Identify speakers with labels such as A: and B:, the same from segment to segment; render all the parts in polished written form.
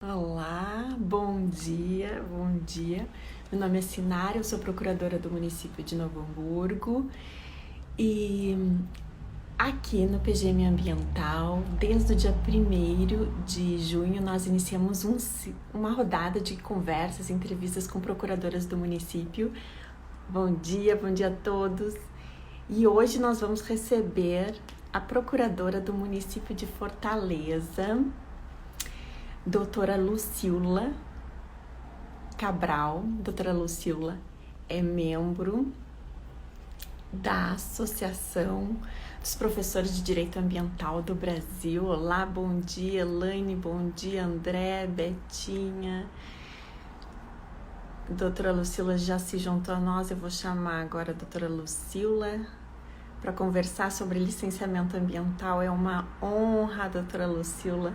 A: Olá, bom dia, bom dia. Meu nome é Sinara, eu sou procuradora do município de Novo Hamburgo e aqui no PGM Ambiental, desde o dia 1º de junho, nós iniciamos uma rodada de conversas, entrevistas com procuradoras do município. Bom dia a todos. E hoje nós vamos receber a procuradora do município de Fortaleza, doutora Lucila Cabral. Doutora Lucila é membro da Associação dos Professores de Direito Ambiental do Brasil. Olá, bom dia, Elaine, bom dia, André, Betinha. Doutora Lucila já se juntou a nós, eu vou chamar agora a doutora Lucila para conversar sobre licenciamento ambiental. É uma honra, doutora Lucila,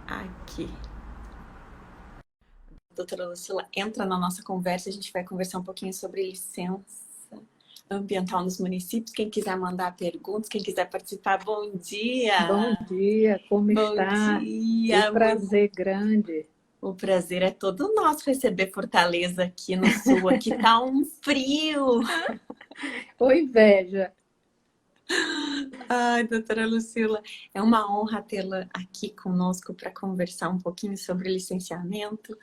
A: aqui. Doutora Lucila entra na nossa conversa, a gente vai conversar um pouquinho sobre licença ambiental nos municípios. Quem quiser mandar perguntas, quem quiser participar, bom
B: Bom
A: dia!
B: dia, como
A: Bom
B: está? Que
A: dia!
B: prazer grande.
A: O prazer é todo nosso receber Fortaleza aqui no sul. Aqui tá um frio!
B: Ô, inveja.
A: Ai, doutora Lucila, é uma honra tê-la aqui conosco para conversar um pouquinho sobre licenciamento.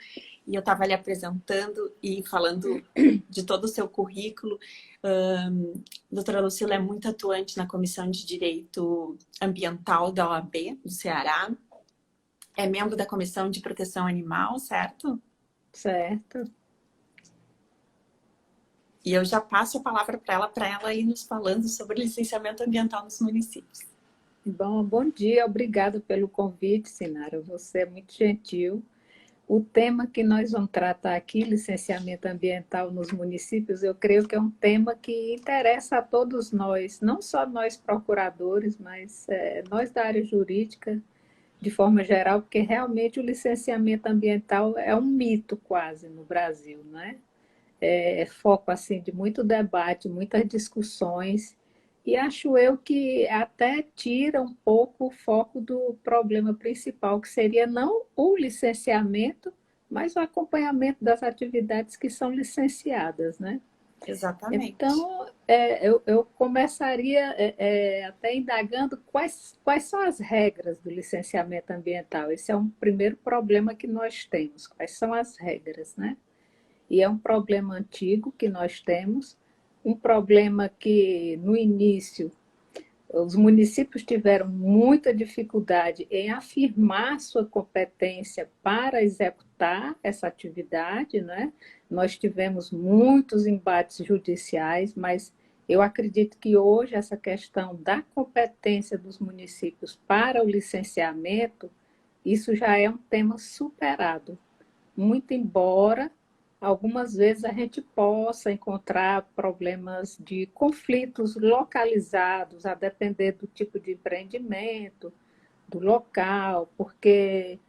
A: E eu estava lhe apresentando e falando de todo o seu currículo. Doutora Lucila é muito atuante na Comissão de Direito Ambiental da OAB do Ceará. É membro da Comissão de Proteção Animal, certo?
B: Certo.
A: E eu já passo a palavra para ela ir nos falando sobre licenciamento ambiental nos municípios.
B: Bom dia, obrigada pelo convite, Sinara. Você é muito gentil. O tema que nós vamos tratar aqui, licenciamento ambiental nos municípios, eu creio que é um tema que interessa a todos nós, não só nós procuradores, mas nós da área jurídica, de forma geral, porque realmente o licenciamento ambiental é um mito quase no Brasil, né? Foco assim de muito debate, muitas discussões, e acho eu que até tira um pouco o foco do problema principal, que seria não o licenciamento, mas o acompanhamento das atividades que são licenciadas, né?
A: Exatamente.
B: Então, eu começaria até indagando quais são as regras do licenciamento ambiental. Esse é um primeiro problema que nós temos. Quais são as regras, né? E é um problema antigo que nós temos, um problema que, no início, os municípios tiveram muita dificuldade em afirmar sua competência para executar essa atividade, né? Nós tivemos muitos embates judiciais, mas eu acredito que hoje essa questão da competência dos municípios para o licenciamento, isso já é um tema superado. Muito embora algumas vezes a gente possa encontrar problemas de conflitos localizados, a depender do tipo de empreendimento, do local, porque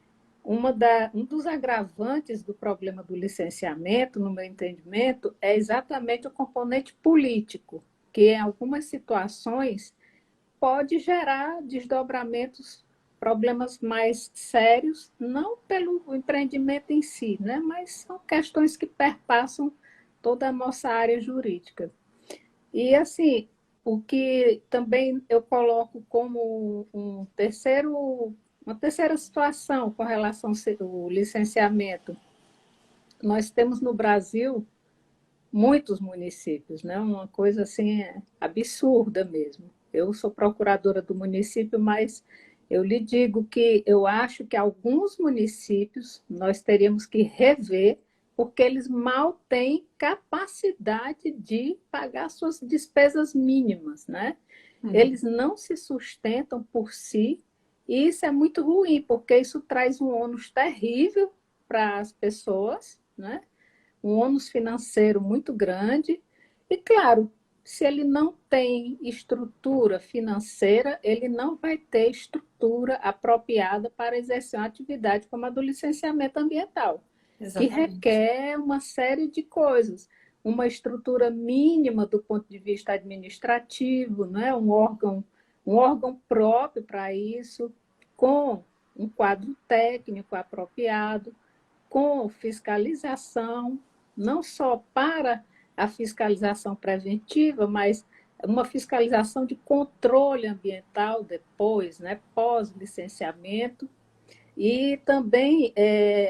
B: um dos agravantes do problema do licenciamento, no meu entendimento, é exatamente o componente político, que em algumas situações pode gerar desdobramentos, problemas mais sérios, não pelo empreendimento em si, né? Mas são questões que perpassam toda a nossa área jurídica. E, assim, o que também eu coloco como uma terceira situação com relação ao licenciamento. Nós temos no Brasil muitos municípios, né? Uma coisa assim absurda mesmo. Eu sou procuradora do município, mas eu lhe digo que eu acho que alguns municípios nós teríamos que rever, porque eles mal têm capacidade de pagar suas despesas mínimas, né?
A: Uhum.
B: Eles não se sustentam por si, e isso é muito ruim, porque isso traz um ônus terrível para as pessoas, né? Um ônus financeiro muito grande. E, claro, se ele não tem estrutura financeira, ele não vai ter estrutura apropriada para exercer uma atividade como a do licenciamento ambiental, que
A: Exatamente.
B: requer uma série de coisas. Uma estrutura mínima do ponto de vista administrativo, né? Um órgão próprio para isso, com um quadro técnico apropriado, com fiscalização, não só para a fiscalização preventiva, mas uma fiscalização de controle ambiental depois, né, pós-licenciamento, e também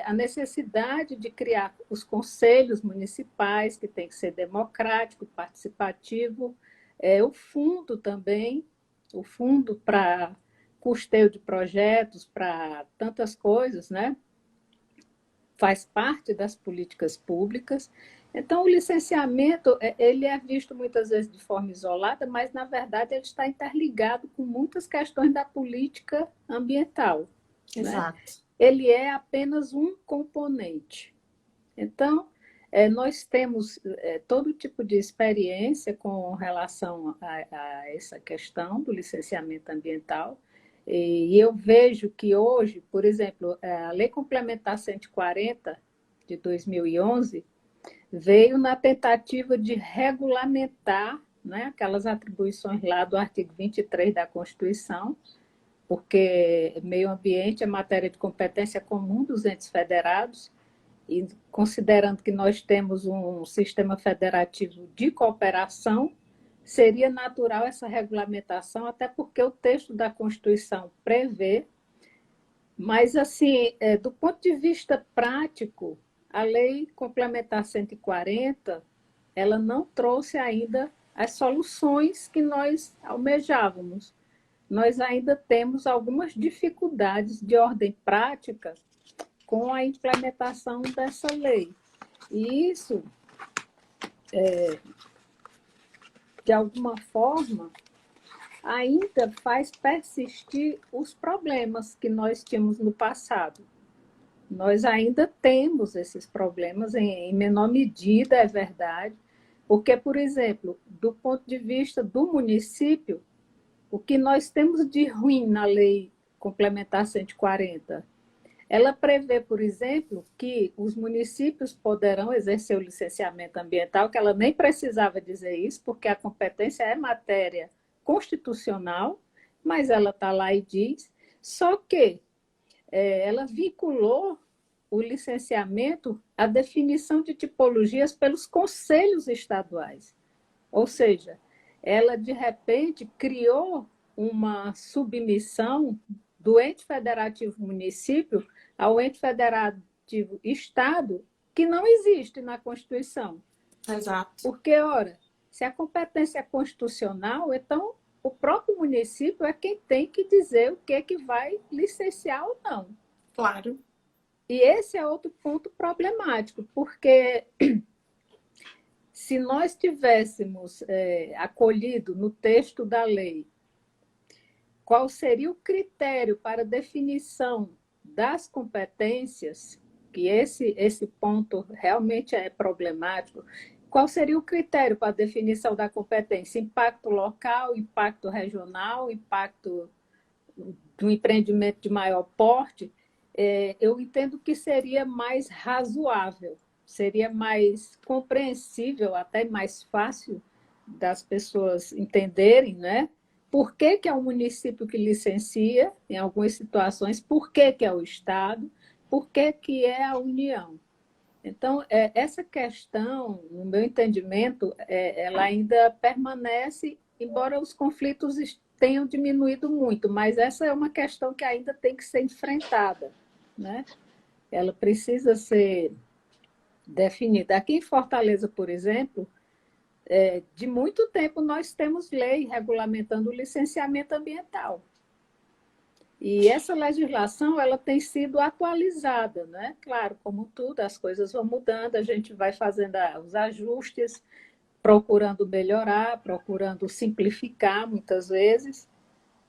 B: a necessidade de criar os conselhos municipais, que tem que ser democrático, participativo, o fundo também, o fundo para custeio de projetos, para tantas coisas, né? Faz parte das políticas públicas. Então, o licenciamento ele é visto muitas vezes de forma isolada, mas, na verdade, ele está interligado com muitas questões da política ambiental. Né?
A: Exato.
B: Ele é apenas um componente. Então, nós temos todo tipo de experiência com relação a essa questão do licenciamento ambiental, e eu vejo que hoje, por exemplo, a Lei Complementar 140 de 2011 veio na tentativa de regulamentar, né, aquelas atribuições lá do artigo 23 da Constituição, porque meio ambiente é matéria de competência comum dos entes federados, e considerando que nós temos um sistema federativo de cooperação, seria natural essa regulamentação, até porque o texto da Constituição prevê, mas, assim, do ponto de vista prático, a Lei Complementar 140, ela não trouxe ainda as soluções que nós almejávamos. Nós ainda temos algumas dificuldades de ordem prática com a implementação dessa lei. E isso, de alguma forma, ainda faz persistir os problemas que nós tínhamos no passado. Nós ainda temos esses problemas em menor medida, é verdade, porque, por exemplo, do ponto de vista do município, o que nós temos de ruim na Lei Complementar 140? Ela prevê, por exemplo, que os municípios poderão exercer o licenciamento ambiental, que ela nem precisava dizer isso, porque a competência é matéria constitucional, mas ela está lá e diz, só que ela vinculou o licenciamento à definição de tipologias pelos conselhos estaduais. Ou seja, ela, de repente, criou uma submissão do ente federativo município ao ente federativo Estado, que não existe na Constituição.
A: Exato.
B: Porque, ora, se a competência é constitucional, então o próprio município é quem tem que dizer o que é que vai licenciar ou não.
A: Claro.
B: E esse é outro ponto problemático, porque se nós tivéssemos acolhido no texto da lei qual seria o critério para definição das competências, que esse ponto realmente é problemático, qual seria o critério para a definição da competência? Impacto local, impacto regional, impacto do empreendimento de maior porte? Eu entendo que seria mais razoável, seria mais compreensível, até mais fácil das pessoas entenderem, né? Por que é o município que licencia, em algumas situações, por que é o Estado, por que é a União. Então, essa questão, no meu entendimento, ela ainda permanece, embora os conflitos tenham diminuído muito, mas essa é uma questão que ainda tem que ser enfrentada, né? Ela precisa ser definida. Aqui em Fortaleza, por exemplo, de muito tempo nós temos lei regulamentando o licenciamento ambiental. E essa legislação ela tem sido atualizada, né? Claro, como tudo, as coisas vão mudando, a gente vai fazendo os ajustes, procurando melhorar, procurando simplificar muitas vezes,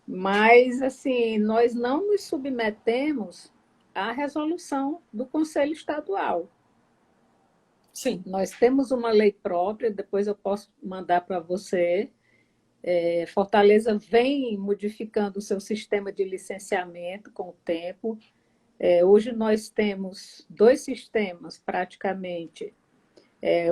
B: mas assim, nós não nos submetemos à resolução do Conselho Estadual.
A: Sim.
B: Nós temos uma lei própria, depois eu posso mandar para você. Fortaleza vem modificando o seu sistema de licenciamento com o tempo. Hoje nós temos dois sistemas, praticamente.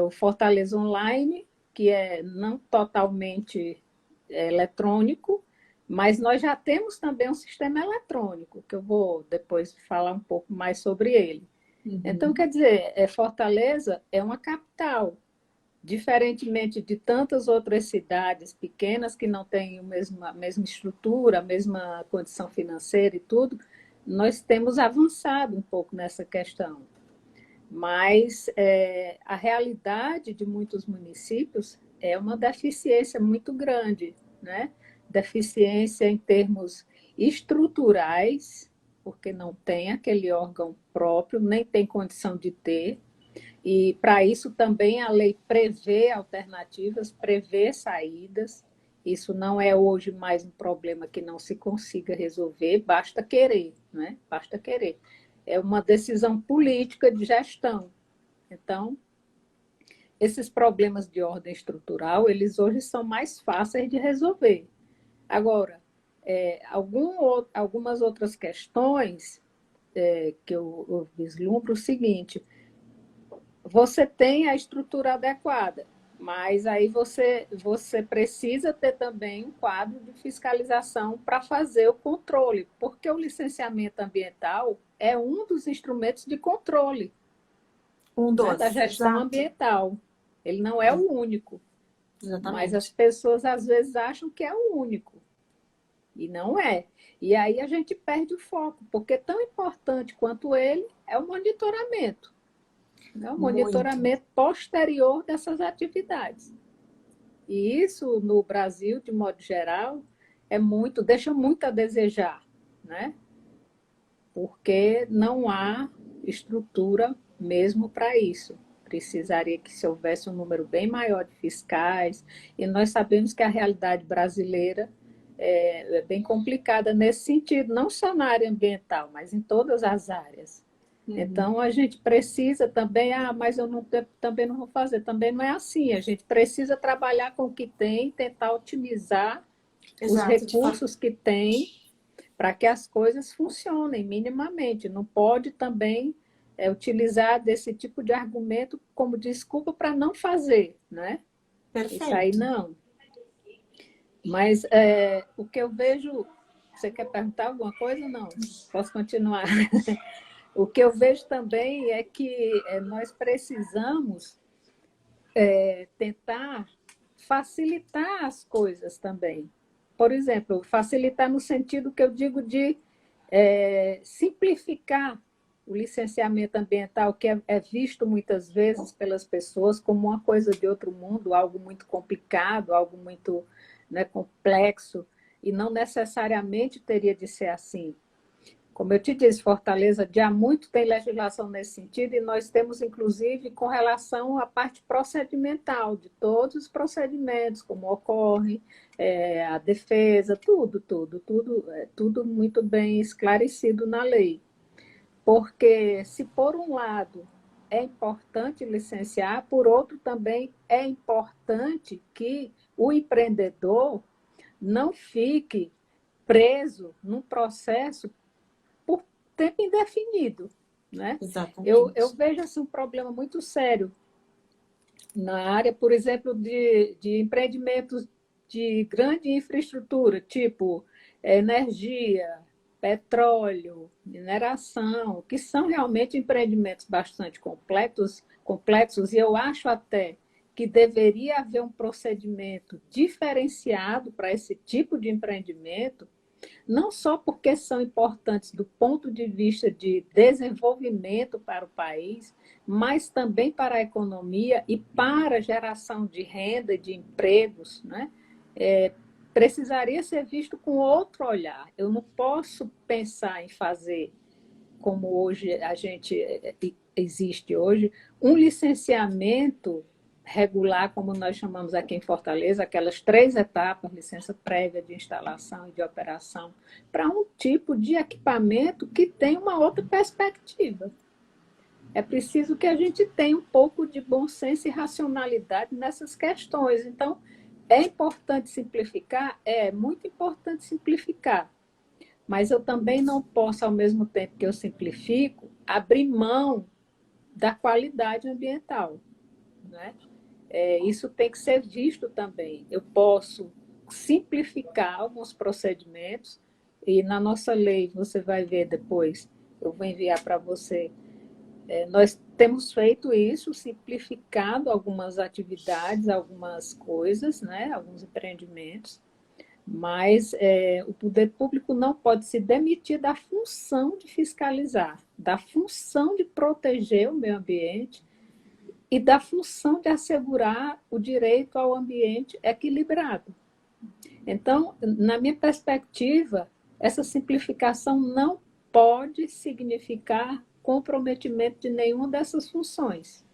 B: O Fortaleza Online, que é não totalmente eletrônico, Mas nós já temos também um sistema eletrônico, que eu vou depois falar um pouco mais sobre ele. Então,
A: Uhum.
B: quer dizer, Fortaleza é uma capital, diferentemente de tantas outras cidades pequenas que não têm a mesma estrutura, a mesma condição financeira e tudo, nós temos avançado um pouco nessa questão. Mas a realidade de muitos municípios é uma deficiência muito grande, né? Deficiência em termos estruturais, porque não tem aquele órgão próprio, nem tem condição de ter, e para isso também a lei prevê alternativas, prevê saídas. Isso não é hoje mais um problema que não se consiga resolver, basta querer, né? Basta querer. É uma decisão política de gestão. Então, esses problemas de ordem estrutural, eles hoje são mais fáceis de resolver. Agora, algumas outras questões que eu vislumbro o seguinte: você tem a estrutura adequada, mas aí você precisa ter também um quadro de fiscalização para fazer o controle, porque o licenciamento ambiental é um dos instrumentos de controle,
A: Um
B: né, da
A: dos,
B: gestão
A: exato.
B: ambiental. Ele não é o único, mas as
A: Exatamente.
B: pessoas às vezes acham que é o único, e não é. E aí a gente perde o foco, porque tão importante quanto ele é o monitoramento, né? O
A: Muito.
B: monitoramento posterior dessas atividades. E isso no Brasil, de modo geral, deixa muito a desejar, né? Porque não há estrutura mesmo para isso. Precisaria que se houvesse um número bem maior de fiscais, e nós sabemos que a realidade brasileira é bem complicada nesse sentido, não só na área ambiental, mas em todas as áreas.
A: Uhum.
B: Então, a gente precisa também, mas eu não, também não vou fazer. Também não é assim. A gente precisa trabalhar com o que tem, tentar otimizar os
A: Exato, de forma.
B: recursos que tem para que as coisas funcionem minimamente. Não pode também utilizar desse tipo de argumento como desculpa para não fazer, né? Isso aí
A: Perfeito.
B: não. Mas o que eu vejo. Você quer perguntar alguma coisa? Não. Posso continuar? O que eu vejo também é que nós precisamos tentar facilitar as coisas também. Por exemplo, facilitar no sentido que eu digo de simplificar o licenciamento ambiental, que é visto muitas vezes pelas pessoas como uma coisa de outro mundo, algo muito complicado, algo muito, né, complexo, e não necessariamente teria de ser assim. Como eu te disse, Fortaleza já há muito tem legislação nesse sentido, e nós temos, inclusive, com relação à parte procedimental, de todos os procedimentos, como ocorre, a defesa, tudo muito bem esclarecido na lei. Porque, se por um lado é importante licenciar, por outro também é importante que o empreendedor não fique preso num processo por tempo indefinido, né? Eu
A: Exatamente.
B: vejo assim, um problema muito sério na área, por exemplo, de empreendimentos de grande infraestrutura, tipo energia, petróleo, mineração, que são realmente empreendimentos bastante complexos, e eu acho até que deveria haver um procedimento diferenciado para esse tipo de empreendimento, não só porque são importantes do ponto de vista de desenvolvimento para o país, mas também para a economia e para a geração de renda e de empregos, né? Precisaria ser visto com outro olhar. Eu não posso pensar em fazer, como hoje a gente existe hoje, um licenciamento regular, como nós chamamos aqui em Fortaleza, aquelas 3 etapas: licença prévia de instalação e de operação, para um tipo de equipamento que tem uma outra perspectiva. É preciso que a gente tenha um pouco de bom senso e racionalidade nessas questões. Então, é importante simplificar? É muito importante simplificar, mas eu também não posso, ao mesmo tempo que eu simplifico, abrir mão da qualidade ambiental, né? Isso tem que ser visto também. Eu posso simplificar alguns procedimentos, e na nossa lei, você vai ver depois, eu vou enviar para você, nós temos feito isso, simplificado algumas atividades, algumas coisas, né, alguns empreendimentos, mas o poder público não pode se demitir da função de fiscalizar, da função de proteger o meio ambiente e da função de assegurar o direito ao ambiente equilibrado. Então, na minha perspectiva, essa simplificação não pode significar comprometimento de nenhuma dessas funções,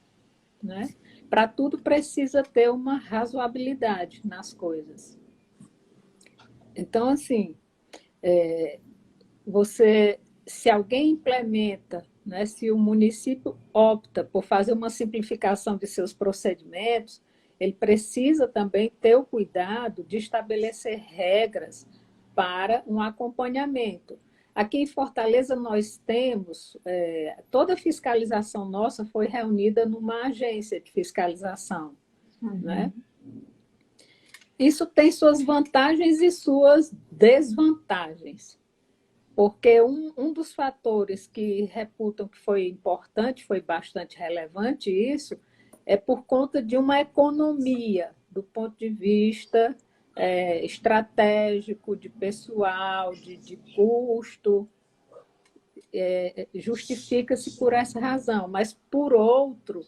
B: né? Para tudo precisa ter uma razoabilidade nas coisas. Então, assim, se alguém implementa, né, se o município opta por fazer uma simplificação de seus procedimentos, ele precisa também ter o cuidado de estabelecer regras para um acompanhamento. Aqui em Fortaleza nós temos, toda a fiscalização nossa foi reunida numa agência de fiscalização, né? Isso tem suas vantagens e suas desvantagens, porque um dos fatores que reputam que foi importante, foi bastante relevante isso, é por conta de uma economia, do ponto de vista estratégico, de pessoal, de custo, justifica-se por essa razão, mas por outro,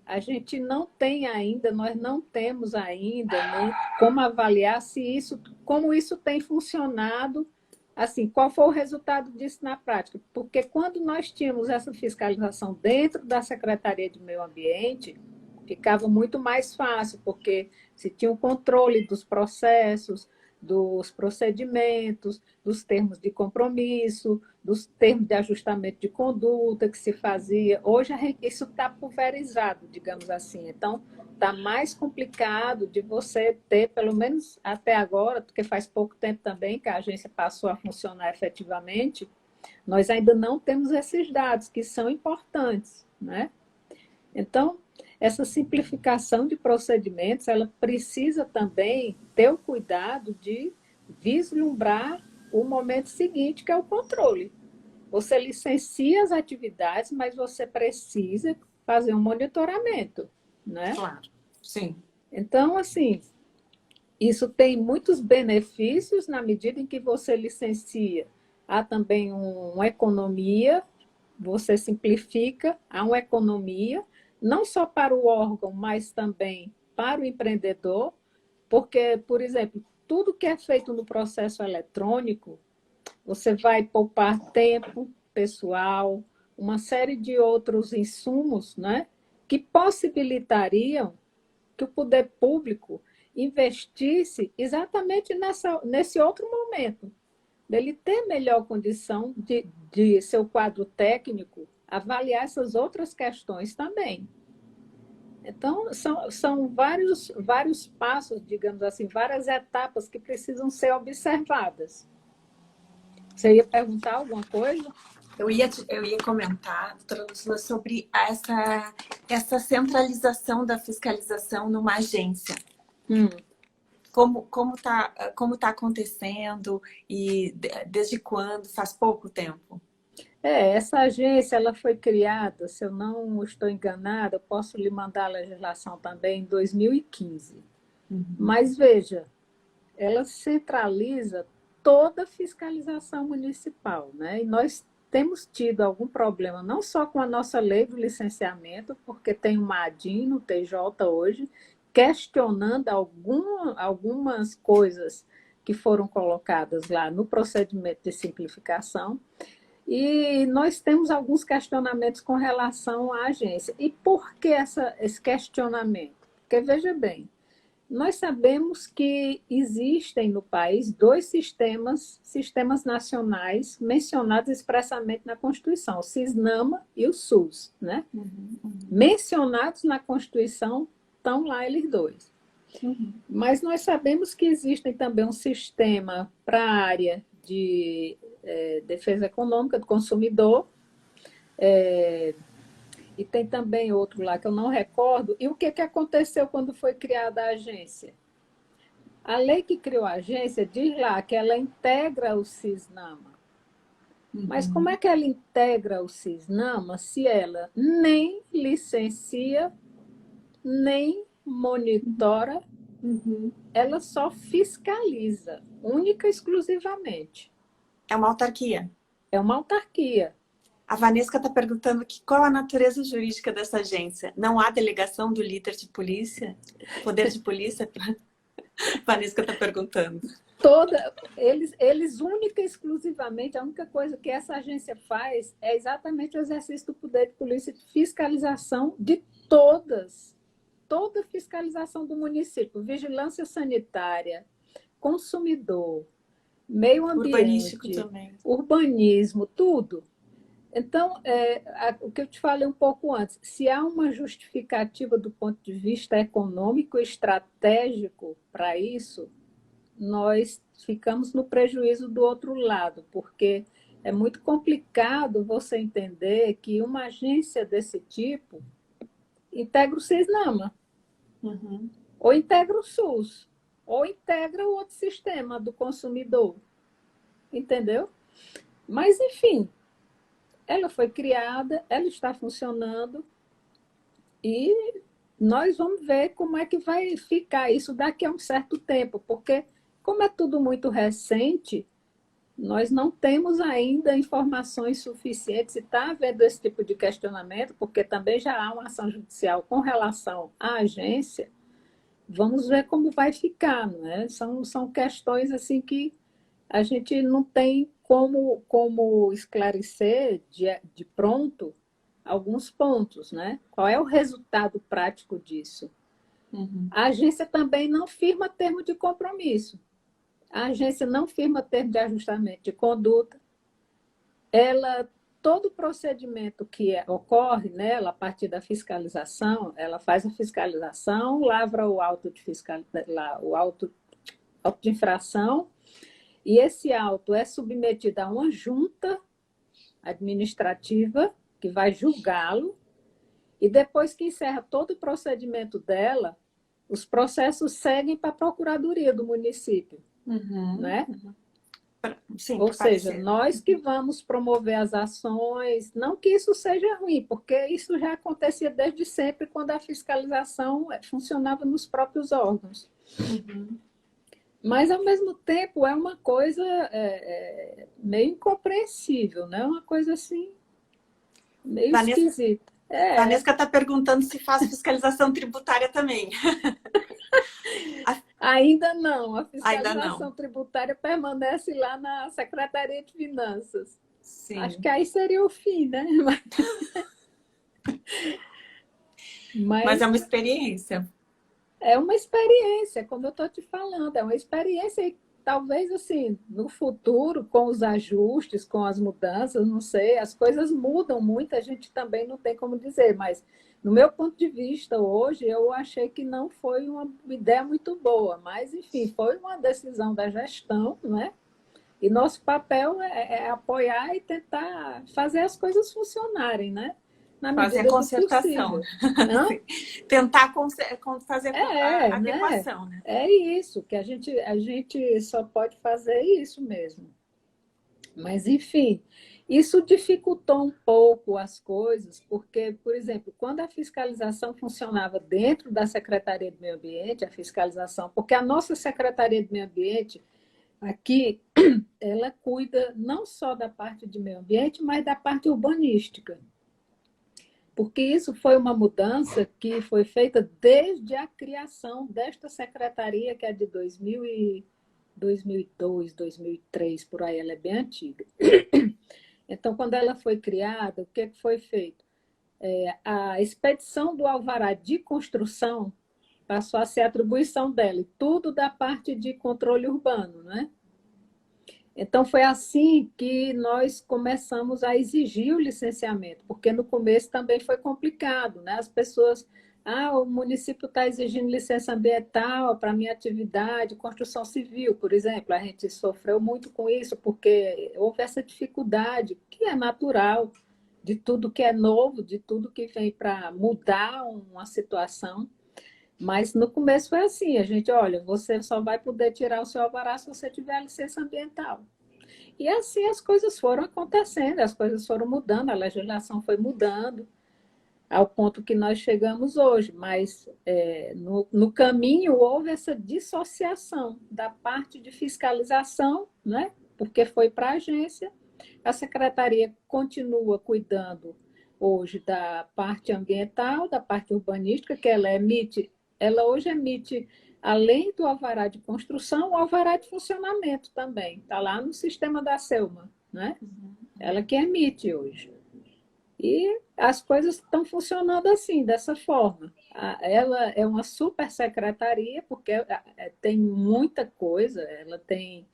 B: a gente não tem ainda, nós não temos ainda, né, como avaliar se isso, como isso tem funcionado, assim, qual foi o resultado disso na prática? Porque quando nós tínhamos essa fiscalização dentro da Secretaria de Meio Ambiente, ficava muito mais fácil, porque se tinha o controle dos processos, dos procedimentos, dos termos de compromisso, dos termos de ajustamento de conduta que se fazia. Hoje isso está pulverizado, digamos assim. Então, está mais complicado de você ter, pelo menos até agora, porque faz pouco tempo também que a agência passou a funcionar efetivamente, nós ainda não temos esses dados, que são importantes, né? Então, essa simplificação de procedimentos, ela precisa também ter o cuidado de vislumbrar o momento seguinte, que é o controle. Você licencia as atividades, mas você precisa fazer um monitoramento, né?
A: Claro, sim.
B: Então, assim, isso tem muitos benefícios na medida em que você licencia. Há também uma economia, você simplifica, há uma economia, não só para o órgão, mas também para o empreendedor, porque, por exemplo, tudo que é feito no processo eletrônico, você vai poupar tempo, pessoal, uma série de outros insumos, né, que possibilitariam que o poder público investisse exatamente nesse outro momento, dele ter melhor condição de seu quadro técnico avaliar essas outras questões também. Então, são vários passos, digamos assim, várias etapas que precisam ser observadas. Você ia perguntar alguma coisa?
A: Eu ia comentar, doutora Lúcila, sobre essa centralização da fiscalização numa agência. Como tá acontecendo e desde quando? Faz pouco tempo?
B: Essa agência ela foi criada, se eu não estou enganada, eu posso lhe mandar a legislação também em 2015. Mas veja, ela centraliza toda a fiscalização municipal, né? E nós temos tido algum problema, não só com a nossa lei do licenciamento, porque tem uma ADIM no TJ hoje, questionando algumas coisas que foram colocadas lá no procedimento de simplificação, e nós temos alguns questionamentos com relação à agência. E por que esse questionamento? Porque, veja bem, nós sabemos que existem no país dois sistemas nacionais mencionados expressamente na Constituição, o Cisnama e o SUS, né? Mencionados na Constituição, estão lá eles dois. Mas nós sabemos que existem também um sistema para a área de defesa econômica do consumidor, e tem também outro lá que eu não recordo. E o que aconteceu quando foi criada a agência? A lei que criou a agência diz lá que ela integra o Cisnama. Mas como é
A: Uhum,
B: que ela integra o Cisnama se ela nem licencia, nem monitora,
A: uhum.
B: ela só fiscaliza, única e exclusivamente.
A: É uma autarquia.
B: É uma autarquia.
A: A Vanesca está perguntando aqui qual a natureza jurídica dessa agência. Não há delegação do líder de polícia? Poder de polícia? A Vanesca está perguntando.
B: Eles única e exclusivamente, a única coisa que essa agência faz é exatamente o exercício do poder de polícia de fiscalização de toda fiscalização do município, vigilância sanitária, consumidor, meio
A: Urbanístico
B: ambiente,
A: também.
B: urbanismo, tudo. Então, o que eu te falei um pouco antes, se há uma justificativa do ponto de vista econômico e estratégico para isso, nós ficamos no prejuízo do outro lado, porque é muito complicado você entender que uma agência desse tipo integra o Cisnama,
A: Uhum.
B: ou integra o SUS, ou integra o outro sistema do consumidor, entendeu? Mas, enfim, ela foi criada, ela está funcionando e nós vamos ver como é que vai ficar isso daqui a um certo tempo, porque, como é tudo muito recente, nós não temos ainda informações suficientes e está havendo esse tipo de questionamento, porque também já há uma ação judicial com relação à agência. Vamos ver como vai ficar, não é? São questões assim que a gente não tem como esclarecer de pronto alguns pontos, né? Qual é o resultado prático disso?
A: Uhum.
B: A agência também não firma termo de compromisso. A agência não firma termo de ajustamento de conduta. Ela, todo procedimento que ocorre nela a partir da fiscalização, ela faz a fiscalização, lavra o auto de auto de infração, e esse auto é submetido a uma junta administrativa que vai julgá-lo, e depois que encerra todo o procedimento dela, os processos seguem para a Procuradoria do município,
A: Uhum.
B: né?
A: Sim,
B: Ou
A: para
B: seja,
A: parecer.
B: nós que vamos promover as ações, não que isso seja ruim, porque isso já acontecia desde sempre quando a fiscalização funcionava nos próprios órgãos.
A: Uhum.
B: Mas, ao mesmo tempo, é uma coisa meio incompreensível, né? Uma coisa assim, meio
A: Vanessa,
B: esquisita. É,
A: Vanesca está perguntando se faz fiscalização tributária também.
B: ainda não, a
A: Ainda não.
B: fiscalização tributária permanece lá na Secretaria de Finanças. Acho que
A: Sim.
B: aí seria o fim, né?
A: Mas é
B: Mas
A: uma experiência.
B: é uma experiência, como eu estou te falando, é uma experiência e talvez assim, no futuro, com os ajustes, com as mudanças, não sei, as coisas mudam muito, a gente também não tem como dizer, mas no meu ponto de vista, hoje, eu achei que não foi uma ideia muito boa, mas enfim, foi uma decisão da gestão, né? E nosso papel é apoiar e tentar fazer as coisas funcionarem, né? Na
A: Fazer a
B: medida do
A: concertação.
B: possível. Não?
A: Tentar fazer a
B: Né?
A: adequação, né?
B: É isso, que a gente só pode fazer isso mesmo. Mas, enfim, isso dificultou um pouco as coisas, porque, por exemplo, quando a fiscalização funcionava dentro da Secretaria do Meio Ambiente, a fiscalização, porque a nossa Secretaria do Meio Ambiente aqui, ela cuida não só da parte de meio ambiente, mas da parte urbanística. Porque isso foi uma mudança que foi feita desde a criação desta secretaria, que é de 2002, 2003, por aí, ela é bem antiga. Então, quando ela foi criada, o que foi feito? A expedição do alvará de construção passou a ser atribuição dela, e tudo da parte de controle urbano, né? Então, foi assim que nós começamos a exigir o licenciamento, porque no começo também foi complicado, né? As pessoas, o município está exigindo licença ambiental para minha atividade, construção civil, por exemplo. A gente sofreu muito com isso, porque houve essa dificuldade, que é natural, de tudo que é novo, de tudo que vem para mudar uma situação. Mas no começo foi assim, a gente, olha, você só vai poder tirar o seu alvará se você tiver a licença ambiental. E assim as coisas foram acontecendo, as coisas foram mudando, a legislação foi mudando ao ponto que nós chegamos hoje, mas no caminho houve essa dissociação da parte de fiscalização, né? Porque foi para a agência, a secretaria continua cuidando hoje da parte ambiental, da parte urbanística, que ela hoje emite, além do alvará de construção, o alvará de funcionamento também, está lá no sistema da Selma, né? Ela que emite hoje. E as coisas estão funcionando assim, dessa forma. Ela é uma super secretaria, porque tem muita coisa, ela tem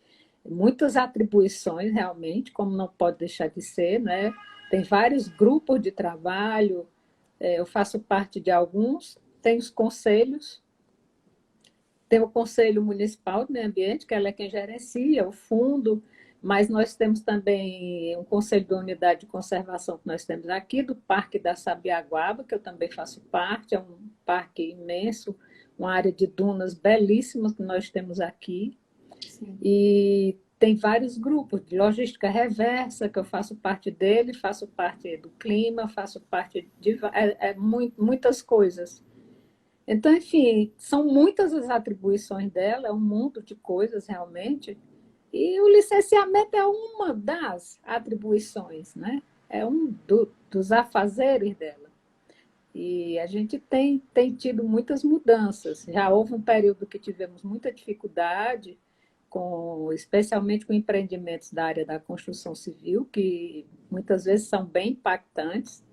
B: muitas atribuições, realmente, como não pode deixar de ser, né? Tem vários grupos de trabalho, eu faço parte de alguns, tem os conselhos, tem o Conselho Municipal do Meio Ambiente, que ela é quem gerencia, o fundo, mas nós temos também um Conselho da Unidade de Conservação que nós temos aqui, do Parque da Sabiaguaba, que eu também faço parte, é um parque imenso, uma área de dunas belíssimas que nós temos aqui. Sim. E tem vários grupos de logística reversa, que eu faço parte dele, faço parte do clima, faço parte de muitas coisas. Então, enfim, são muitas as atribuições dela, é um mundo de coisas realmente, e o licenciamento é uma das atribuições, né? É dos afazeres dela. E a gente tem tido muitas mudanças. Já houve um período que tivemos muita dificuldade, especialmente com empreendimentos da área da construção civil, que muitas vezes são bem impactantes,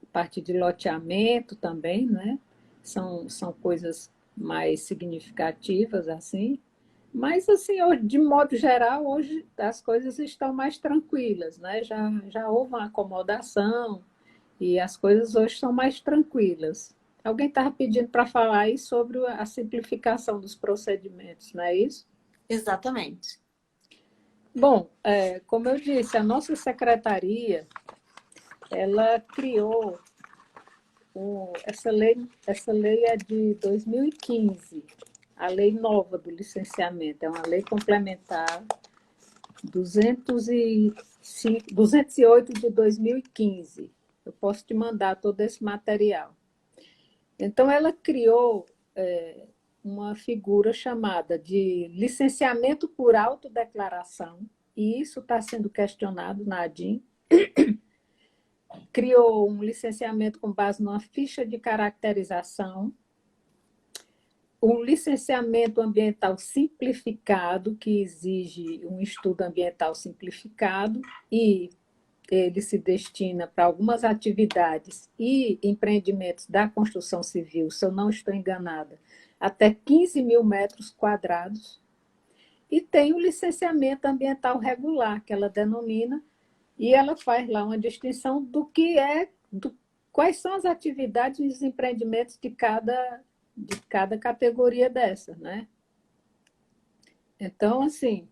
B: a parte de loteamento também, né? São coisas mais significativas, assim. Mas, assim, de modo geral, hoje as coisas estão mais tranquilas, né? Já houve uma acomodação e as coisas hoje são mais tranquilas. Alguém estava pedindo para falar aí sobre a simplificação dos procedimentos, não é isso?
A: Exatamente.
B: Bom, como eu disse, a nossa secretaria, ela criou essa lei é de 2015, a lei nova do licenciamento, é uma lei complementar 208 de 2015. Eu posso te mandar todo esse material. Então, ela criou uma figura chamada de licenciamento por autodeclaração, e isso está sendo questionado na ADIM. Criou um licenciamento com base numa ficha de caracterização, um licenciamento ambiental simplificado, que exige um estudo ambiental simplificado, e ele se destina para algumas atividades e empreendimentos da construção civil, se eu não estou enganada, até 15 mil metros quadrados. E tem o licenciamento ambiental regular, que ela denomina, e ela faz lá uma distinção do que quais são as atividades e os empreendimentos de cada categoria dessa, né? Então, assim,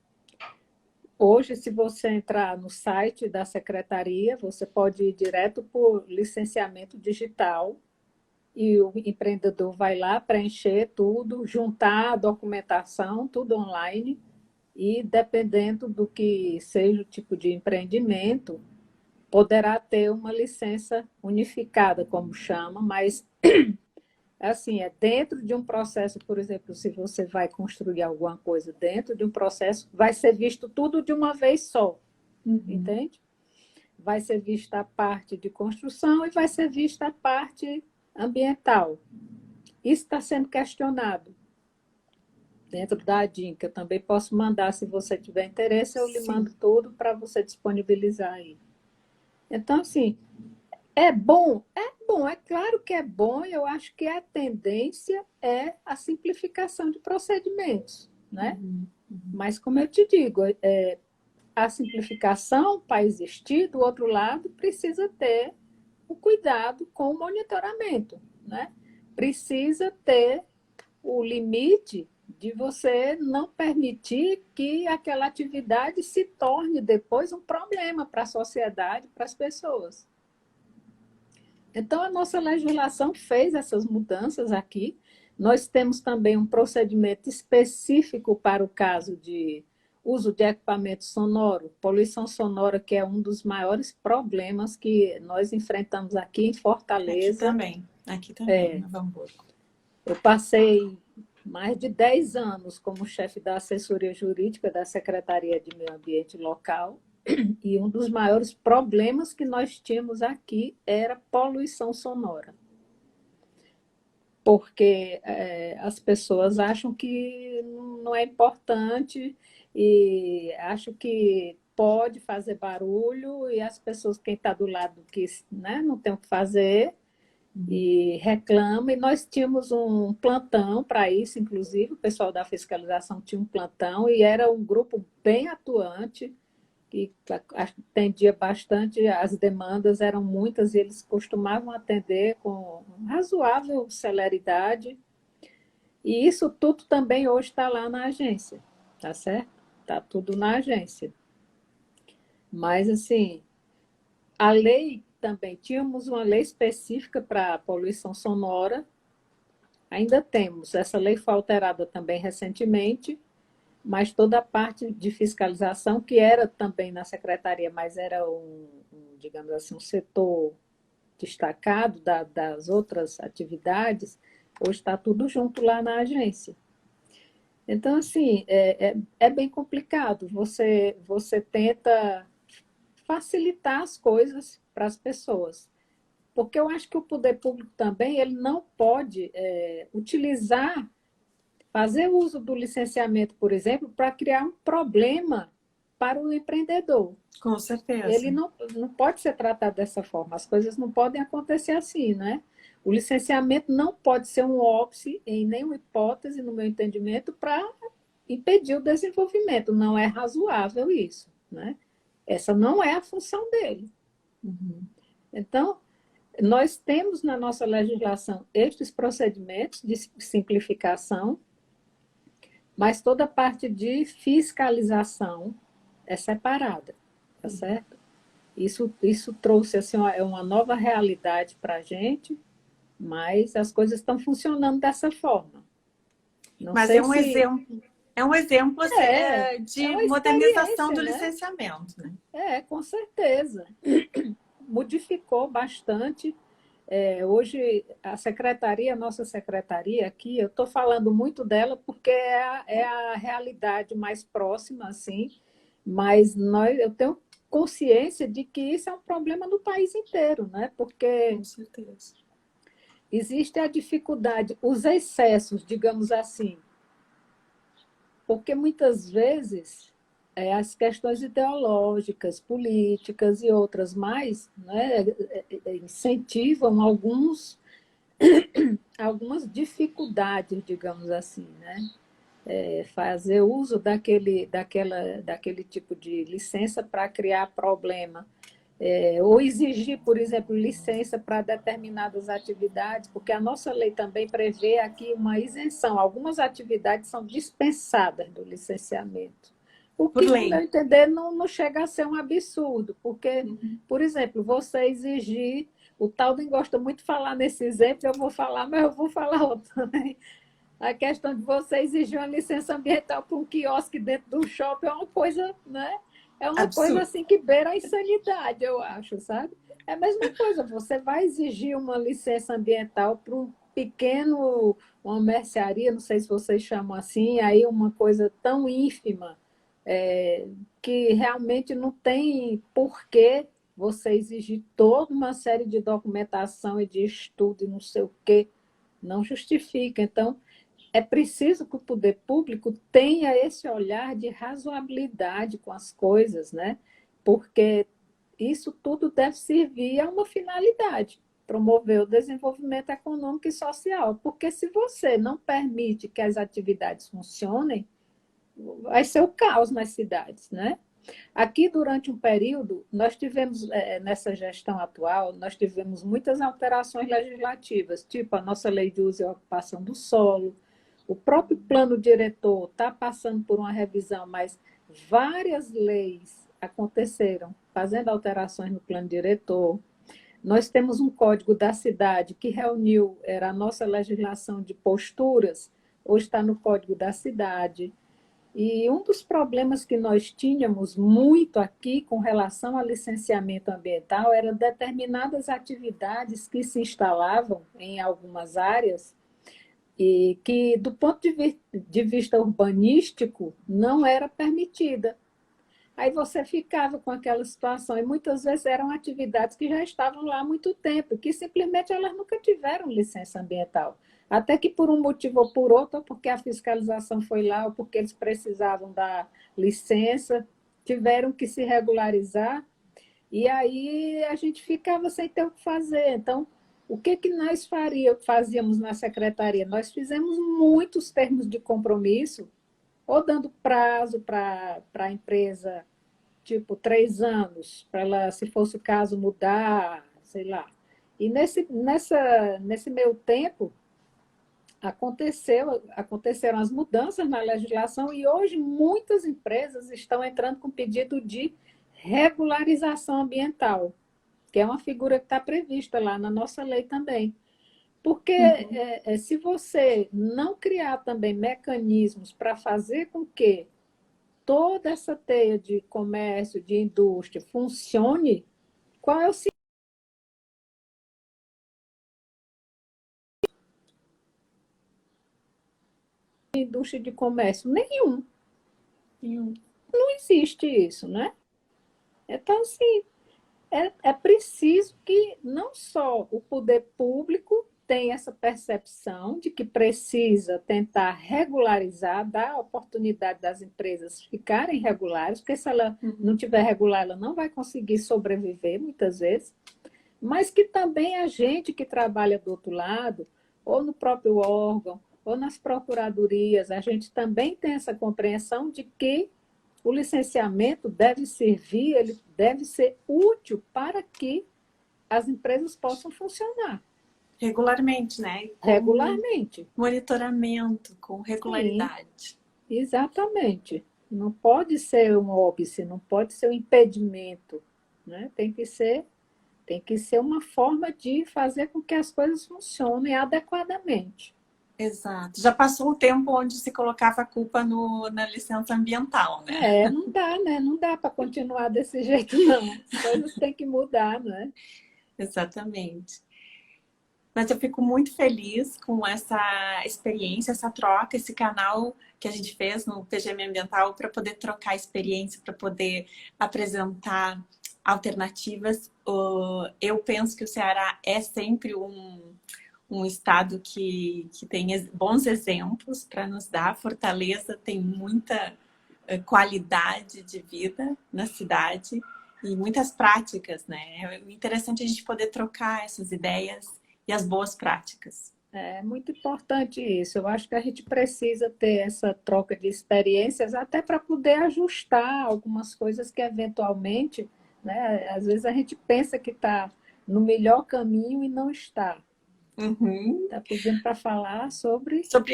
B: hoje, se você entrar no site da secretaria, você pode ir direto por licenciamento digital e o empreendedor vai lá preencher tudo, juntar a documentação, tudo online, e dependendo do que seja o tipo de empreendimento, poderá ter uma licença unificada, como chama, mas assim, é dentro de um processo, por exemplo, se você vai construir alguma coisa dentro de um processo, vai ser visto tudo de uma vez só, entende? Vai ser vista a parte de construção e vai ser vista a parte ambiental. Isso está sendo questionado dentro da ADIM, que eu também posso mandar, se você tiver interesse, eu lhe mando tudo para você disponibilizar aí. Então, assim, é bom, é claro que é bom, e eu acho que a tendência é a simplificação de procedimentos, né? Mas, como eu te digo, a simplificação, para existir, do outro lado, precisa ter o cuidado com o monitoramento, né? Precisa ter o limite de você não permitir que aquela atividade se torne depois um problema para a sociedade, para as pessoas. Então, a nossa legislação fez essas mudanças aqui, Nós temos também um procedimento específico para o caso de uso de equipamento sonoro, poluição sonora, que é um dos maiores problemas que nós enfrentamos aqui em Fortaleza.
A: Aqui também, em Novo Hamburgo.
B: Eu passei mais de 10 anos como chefe da assessoria jurídica da Secretaria de Meio Ambiente local, e um dos maiores problemas que nós tínhamos aqui era poluição sonora. Porque as pessoas acham que não é importante e acham que pode fazer barulho, e as pessoas, quem está do lado que, né, não tem o que fazer, e reclama. E nós tínhamos um plantão para isso, inclusive, o pessoal da fiscalização tinha um plantão, e era um grupo bem atuante, que atendia bastante, as demandas eram muitas, e eles costumavam atender com razoável celeridade. E isso tudo também hoje está lá na agência, tá certo? Está tudo na agência. Mas, assim, a lei também, tínhamos uma lei específica para a poluição sonora, ainda temos. Essa lei foi alterada também recentemente, mas toda a parte de fiscalização, que era também na secretaria, mas era digamos assim, um setor destacado das outras atividades, hoje está tudo junto lá na agência. Então, assim, é bem complicado. Você tenta facilitar as coisas para as pessoas, porque eu acho que o poder público também ele não pode utilizar, fazer uso do licenciamento, por exemplo, para criar um problema para o empreendedor.
A: Com certeza.
B: Ele não pode ser tratado dessa forma, as coisas não podem acontecer assim, né? O licenciamento não pode ser um óbice, em nenhuma hipótese, no meu entendimento, para impedir o desenvolvimento. Não é razoável isso, né? Essa não é a função dele. Então, nós temos na nossa legislação estes procedimentos de simplificação, mas toda a parte de fiscalização é separada, tá certo? Isso trouxe assim, uma nova realidade para a gente, mas as coisas estão funcionando dessa forma. Não
A: mas
B: sei
A: é um exemplo assim, de modernização do licenciamento, né?
B: Com certeza. Modificou bastante. Hoje, a nossa secretaria aqui, eu estou falando muito dela porque é a realidade mais próxima, assim, mas eu tenho consciência de que isso é um problema no país inteiro, né? Porque
A: com certeza
B: existe a dificuldade, os excessos, digamos assim, porque muitas vezes as questões ideológicas, políticas e outras mais, né, incentivam algumas dificuldades, digamos assim, né? Fazer uso daquele tipo de licença para criar problema. Ou exigir, por exemplo, licença para determinadas atividades, porque a nossa lei também prevê aqui uma isenção. Algumas atividades são dispensadas do licenciamento. O que, no meu entender, não chega a ser um absurdo, porque, por exemplo, você exigir, o Talden gosta muito de falar nesse exemplo, eu vou falar, mas eu vou falar outro também. A questão de você exigir uma licença ambiental para um quiosque dentro do shopping é uma coisa, né? É uma coisa assim que beira a insanidade, eu acho, sabe? É a mesma coisa, você vai exigir uma licença ambiental para um pequeno, uma mercearia, não sei se vocês chamam assim, aí uma coisa tão ínfima, que realmente não tem porquê você exigir toda uma série de documentação e de estudo e não sei o quê, não justifica. Então, é preciso que o poder público tenha esse olhar de razoabilidade com as coisas, né? Porque isso tudo deve servir a uma finalidade, promover o desenvolvimento econômico e social. Porque se você não permite que as atividades funcionem, vai ser o caos nas cidades, né? Aqui, durante um período, nós tivemos, nessa gestão atual, nós tivemos muitas alterações legislativas, tipo a nossa lei de uso e ocupação do solo, o próprio plano diretor está passando por uma revisão, mas várias leis aconteceram, fazendo alterações no plano diretor. Nós temos um código da cidade que reuniu, era a nossa legislação de posturas, hoje está no código da cidade. E um dos problemas que nós tínhamos muito aqui com relação ao licenciamento ambiental eram determinadas atividades que se instalavam em algumas áreas e que, do ponto de vista urbanístico, não era permitida. Aí você ficava com aquela situação, e muitas vezes eram atividades que já estavam lá há muito tempo, que simplesmente elas nunca tiveram licença ambiental. Até que por um motivo ou por outro, ou porque a fiscalização foi lá, ou porque eles precisavam da licença, tiveram que se regularizar, e aí a gente ficava sem ter o que fazer. Então, o que, que nós fazíamos na secretaria? Nós fizemos muitos termos de compromisso, ou dando prazo para a empresa, tipo 3 anos, para ela, se fosse o caso, mudar, sei lá. E nesse meio tempo, aconteceram as mudanças na legislação e hoje muitas empresas estão entrando com pedido de regularização ambiental, que é uma figura que está prevista lá na nossa lei também. Porque
A: Uhum.
B: se você não criar também mecanismos para fazer com que toda essa teia de comércio, de indústria funcione, qual é o sentido de indústria de comércio? Nenhum. Não existe isso, né? Então, assim, é preciso que não só o poder público tenha essa percepção de que precisa tentar regularizar, dar a oportunidade das empresas ficarem regulares, porque se ela não
A: Uhum.
B: tiver regular, ela não vai conseguir sobreviver muitas vezes, mas que também a gente que trabalha do outro lado, ou no próprio órgão, ou nas procuradorias, a gente também tem essa compreensão de que o licenciamento deve servir, ele deve ser útil para que as empresas possam funcionar
A: Regularmente, né? Com
B: regularmente.
A: monitoramento, com
B: Sim,
A: regularidade.
B: exatamente. Não pode ser um óbice, não pode ser um impedimento, né? Tem que ser uma forma de fazer com que as coisas funcionem adequadamente.
A: Exato. Já passou o tempo onde se colocava a culpa na licença ambiental, né?
B: Não dá, né? Não dá para continuar desse jeito, não. As coisas têm que mudar, né?
A: Exatamente. Mas eu fico muito feliz com essa experiência, essa troca, esse canal que a gente fez no PGM Ambiental para poder trocar experiência, para poder apresentar alternativas. Eu penso que o Ceará é sempre um estado que tem bons exemplos para nos dar. Fortaleza tem muita qualidade de vida na cidade e muitas práticas, né? É interessante a gente poder trocar essas ideias e as boas práticas.
B: É muito importante isso. Eu acho que a gente precisa ter essa troca de experiências até para poder ajustar algumas coisas que eventualmente, né, às vezes a gente pensa que está no melhor caminho e não está.
A: Uhum.
B: Está pedindo para falar sobre.
A: Sobre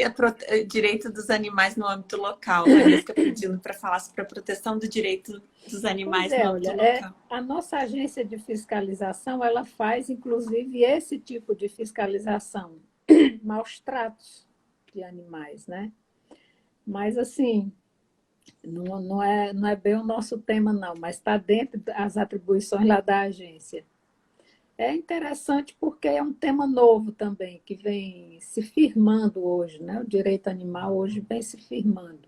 A: direito dos animais no âmbito local. Valesca pedindo para falar sobre a proteção do direito dos
B: Pois
A: animais no
B: é,
A: âmbito
B: olha,
A: local.
B: a nossa agência de fiscalização, ela faz inclusive esse tipo de fiscalização, maus tratos de animais, né? Mas assim, não é bem o nosso tema, não, mas está dentro das atribuições lá da agência. É interessante porque é um tema novo também, que vem se firmando hoje, né? O direito animal hoje vem se firmando.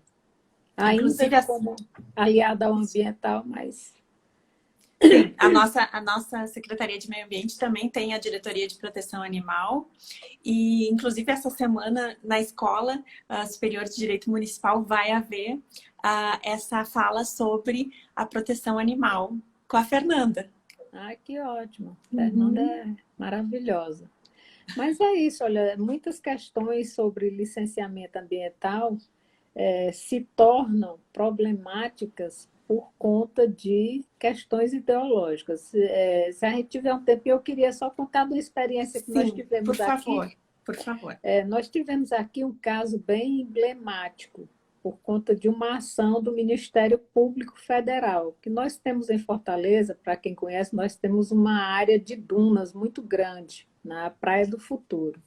B: Ainda
A: Inclusive,
B: como aliado ao ambiental, mas
A: sim, a nossa Secretaria de Meio Ambiente também tem a Diretoria de Proteção Animal e, inclusive, essa semana na Escola Superior de Direito Municipal vai haver essa fala sobre a proteção animal com a Fernanda.
B: que ótimo. Fernanda
A: Uhum.
B: é maravilhosa. Mas é isso, olha, muitas questões sobre licenciamento ambiental se tornam problemáticas por conta de questões ideológicas. Se a gente tiver um tempo, eu queria só contar de uma experiência que nós
A: Sim, por
B: tivemos aqui.
A: favor, por favor.
B: Nós tivemos aqui um caso bem emblemático. por conta de uma ação do Ministério Público Federal, que nós temos em Fortaleza, para quem conhece, nós temos uma área de dunas muito grande, na Praia do Futuro.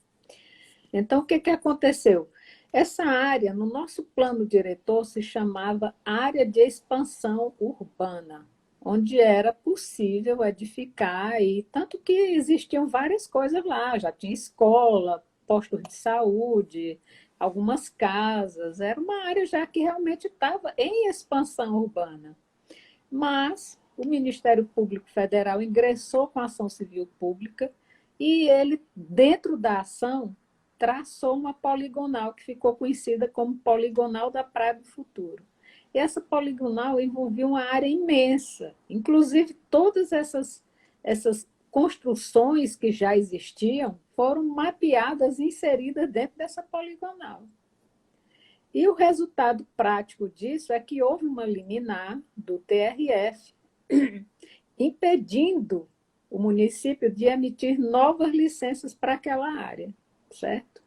B: Então, o que que aconteceu? Essa área, no nosso plano diretor, se chamava Área de Expansão Urbana, onde era possível edificar, e tanto que existiam várias coisas lá, já tinha escola, postos de saúde, algumas casas, era uma área já que realmente estava em expansão urbana. Mas o Ministério Público Federal ingressou com a ação civil pública e ele, dentro da ação, traçou uma poligonal que ficou conhecida como Poligonal da Praia do Futuro. E essa poligonal envolvia uma área imensa, inclusive todas essas construções que já existiam foram mapeadas e inseridas dentro dessa poligonal. E o resultado prático disso é que houve uma liminar do TRF impedindo o município de emitir novas licenças para aquela área, certo?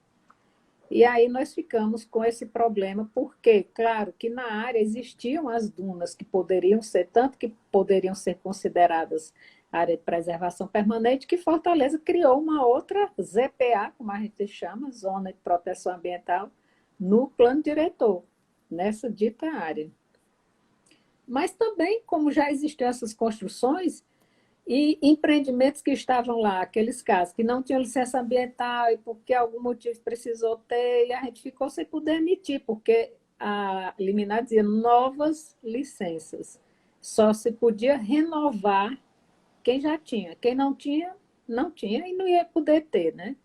B: E aí nós ficamos com esse problema, porque, claro, que na área existiam as dunas que poderiam ser, tanto que poderiam ser consideradas área de preservação permanente, que Fortaleza criou uma outra ZPA, como a gente chama, Zona de Proteção Ambiental, no plano diretor, nessa dita área. Mas também, como já existiam essas construções e empreendimentos que estavam lá, aqueles casos que não tinham licença ambiental e porque algum motivo precisou ter, e a gente ficou sem poder emitir, porque a liminar dizia novas licenças. Só se podia renovar quem já tinha. Quem não tinha, não tinha e não ia poder ter, né?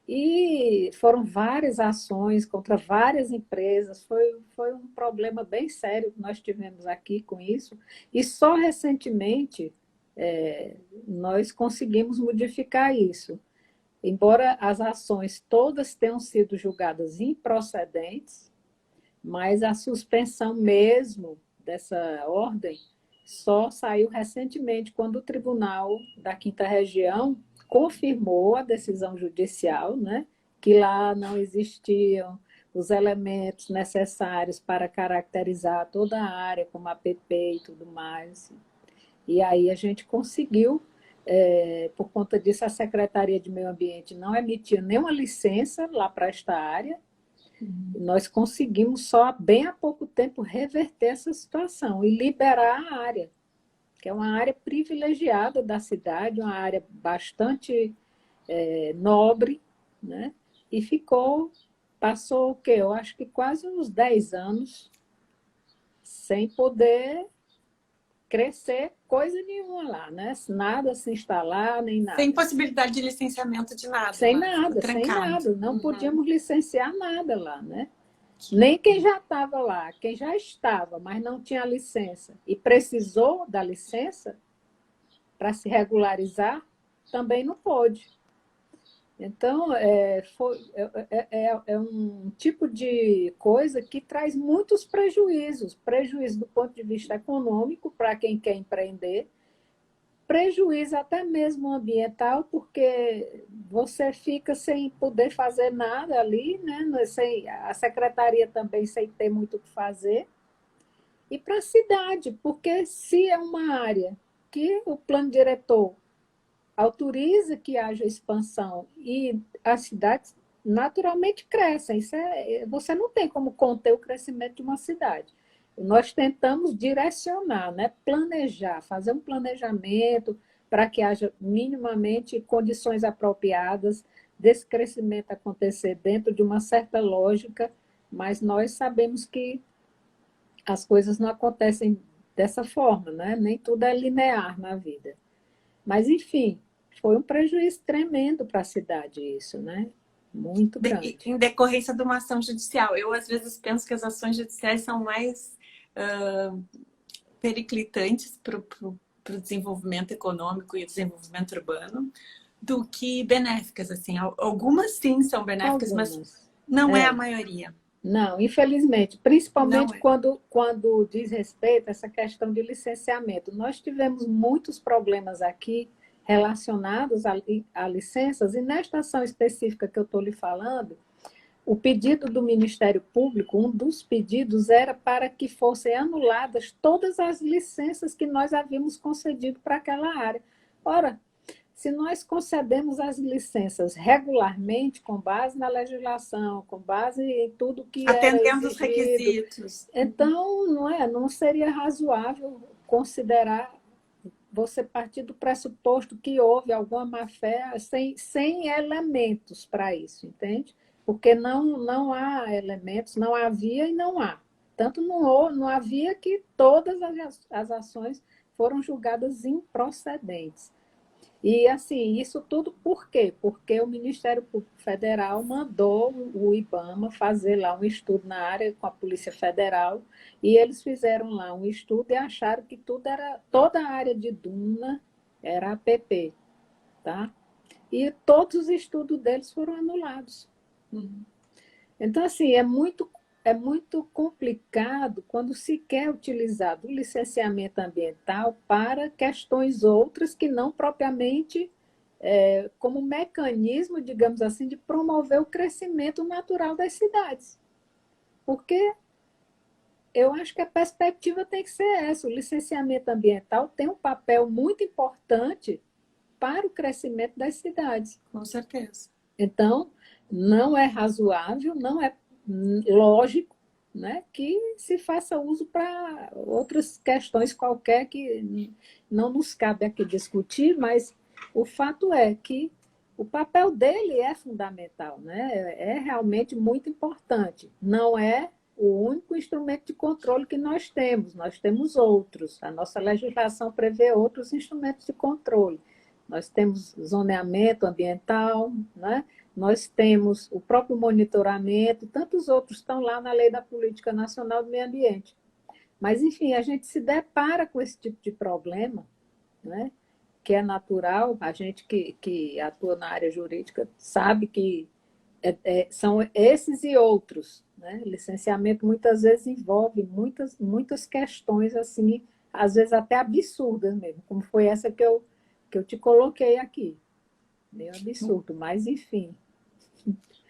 B: E foram várias ações contra várias empresas, foi um problema bem sério que nós tivemos aqui com isso, e só recentemente nós conseguimos modificar isso. Embora as ações todas tenham sido julgadas improcedentes, mas a suspensão mesmo dessa ordem só saiu recentemente, quando o Tribunal da Quinta Região confirmou a decisão judicial, né, que lá não existiam os elementos necessários para caracterizar toda a área como APP e tudo mais. E aí a gente conseguiu, por conta disso, a Secretaria de Meio Ambiente não emitiu nenhuma licença lá para esta área. Nós conseguimos só bem há pouco tempo reverter essa situação e liberar a área, que é uma área privilegiada da cidade, uma área bastante nobre, né? E passou o quê? Eu acho que quase uns 10 anos sem poder crescer coisa nenhuma lá, né? Nada se instalar, nem nada.
A: Sem possibilidade de licenciamento de nada.
B: Sem nada, sem nada. Não podíamos licenciar nada lá, né? Nem quem já estava lá, quem já estava, mas não tinha licença e precisou da licença para se regularizar, também não pôde. Então, é um tipo de coisa que traz muitos prejuízos. Prejuízo do ponto de vista econômico, para quem quer empreender, prejuízo até mesmo ambiental, porque você fica sem poder fazer nada ali, né? A secretaria também sem ter muito o que fazer. E para a cidade, porque se é uma área que o plano diretor autoriza que haja expansão e as cidades naturalmente crescem, você não tem como conter o crescimento de uma cidade. Nós tentamos direcionar, né? Planejar, fazer um planejamento para que haja minimamente condições apropriadas desse crescimento acontecer dentro de uma certa lógica, mas nós sabemos que as coisas não acontecem dessa forma, né? Nem tudo é linear na vida. Mas, enfim, foi um prejuízo tremendo para a cidade isso, né? Muito grande.
A: Em decorrência de uma ação judicial. Eu, às vezes, penso que as ações judiciais são mais periclitantes para o desenvolvimento econômico e desenvolvimento urbano do que benéficas. Assim. Algumas, sim, são benéficas, mas não é a maioria.
B: Não, infelizmente, principalmente quando diz respeito a essa questão de licenciamento. Nós tivemos muitos problemas aqui relacionados a licenças, e nesta ação específica que eu estou lhe falando, o pedido do Ministério Público, um dos pedidos era para que fossem anuladas todas as licenças que nós havíamos concedido para aquela área. Ora, se nós concedemos as licenças regularmente, com base na legislação, com base em tudo que era
A: Atendendo os
B: exigido,
A: requisitos.
B: então não seria razoável considerar você partir do pressuposto que houve alguma má-fé sem elementos para isso, entende? Porque não há elementos, não havia e não há. Tanto não havia que todas as ações foram julgadas improcedentes. E, assim, isso tudo por quê? Porque o Ministério Público Federal mandou o IBAMA fazer lá um estudo na área com a Polícia Federal, e eles fizeram lá um estudo e acharam que toda a área de duna era APP, tá? E todos os estudos deles foram anulados. Então, assim, é muito complicado quando se quer utilizar o licenciamento ambiental para questões outras que não propriamente como mecanismo, digamos assim, de promover o crescimento natural das cidades. Porque eu acho que a perspectiva tem que ser essa. O licenciamento ambiental tem um papel muito importante para o crescimento das cidades.
A: Com certeza.
B: Então, não é razoável, não é lógico, né, que se faça uso para outras questões qualquer que não nos cabe aqui discutir, mas o fato é que o papel dele é fundamental, né? É realmente muito importante. Não é o único instrumento de controle que nós temos outros. A nossa legislação prevê outros instrumentos de controle. Nós temos zoneamento ambiental, né? Nós temos o próprio monitoramento, tantos outros estão lá na Lei da Política Nacional do Meio Ambiente. Mas, enfim, a gente se depara com esse tipo de problema, né? Que é natural, a gente que atua na área jurídica sabe que são esses e outros. Né? Licenciamento muitas vezes envolve muitas questões, assim, às vezes até absurdas mesmo, como foi essa que eu te coloquei aqui. Meio absurdo, mas enfim.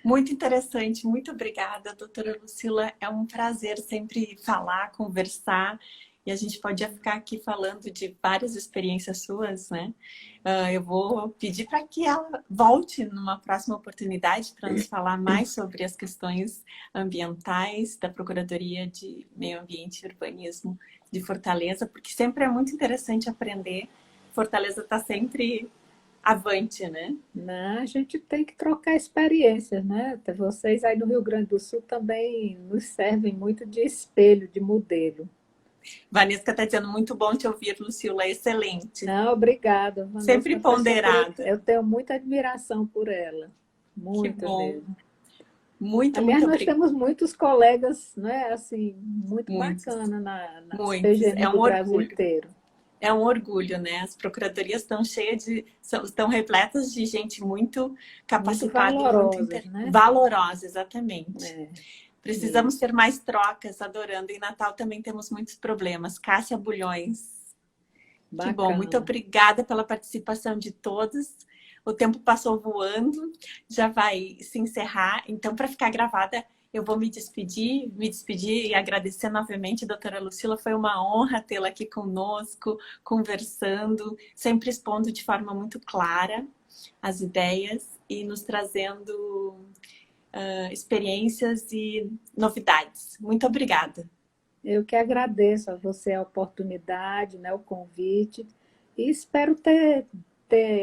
A: Muito interessante, muito obrigada, doutora Lucila. É um prazer sempre falar, conversar, e a gente pode ficar aqui falando de várias experiências suas, né? Eu vou pedir para que ela volte numa próxima oportunidade para nos falar mais sobre as questões ambientais da Procuradoria de Meio Ambiente e Urbanismo de Fortaleza, porque sempre é muito interessante aprender. Fortaleza está sempre avante, né?
B: Não, a gente tem que trocar experiências, né? Até vocês aí no Rio Grande do Sul também nos servem muito de espelho, de modelo.
A: Vanessa está dizendo muito bom te ouvir, Lucila, excelente.
B: Não, obrigada. Vanessa,
A: Sempre ponderada.
B: eu tenho muita admiração por ela,
A: Que
B: muita
A: bom.
B: mesmo.
A: Muito,
B: Aliás,
A: muito
B: nós
A: obrigada.
B: temos muitos colegas, né? Assim, muito
A: Muitos,
B: bacana nas
A: muitos. É
B: PGM
A: um
B: do Brasil
A: orgulho.
B: inteiro.
A: É um orgulho, né? As procuradorias estão cheias estão repletas de gente muito capacitada
B: Muito
A: e muito
B: valorosas, né?
A: valorosa, exatamente.
B: É,
A: Precisamos ter mais trocas, adorando. Em Natal também temos muitos problemas. Cássia Bulhões. Que bom, muito
B: bacana.
A: obrigada pela participação de todos. O tempo passou voando, já vai se encerrar. Então, para ficar gravada, eu vou me despedir e agradecer novamente, doutora Lucila. Foi uma honra tê-la aqui conosco, conversando, sempre expondo de forma muito clara as ideias e nos trazendo experiências e novidades. Muito obrigada.
B: Eu que agradeço a você a oportunidade, né, o convite, e espero ter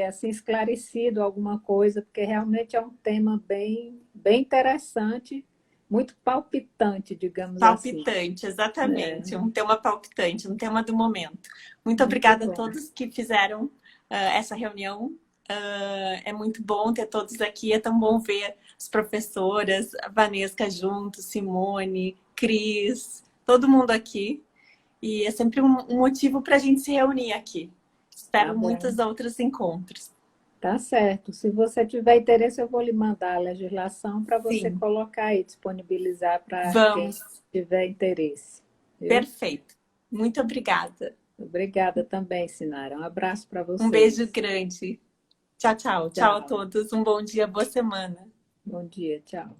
B: assim, esclarecido alguma coisa, porque realmente é um tema bem interessante, muito palpitante, digamos assim.
A: Palpitante, exatamente.
B: É,
A: Um tema palpitante, um tema do momento. Muito
B: muito
A: obrigada a
B: bom.
A: todos que fizeram essa reunião. É muito bom ter todos aqui. É tão bom ver as professoras, a Vanesca junto, Simone, Cris, todo mundo aqui. E é sempre um motivo para a gente se reunir aqui.
B: Tá
A: Espero
B: bom.
A: muitos outros encontros.
B: Tá certo. Se você tiver interesse, eu vou lhe mandar a legislação para você
A: Sim,
B: colocar aí, disponibilizar para quem
A: vamos.
B: tiver interesse. Viu?
A: Perfeito. Muito obrigada.
B: Obrigada também, Sinara. Um abraço para
A: Um beijo
B: vocês.
A: grande. Tchau, tchau. Tchau a
B: Tchau.
A: todos. Um bom dia, boa semana.
B: Bom dia, tchau.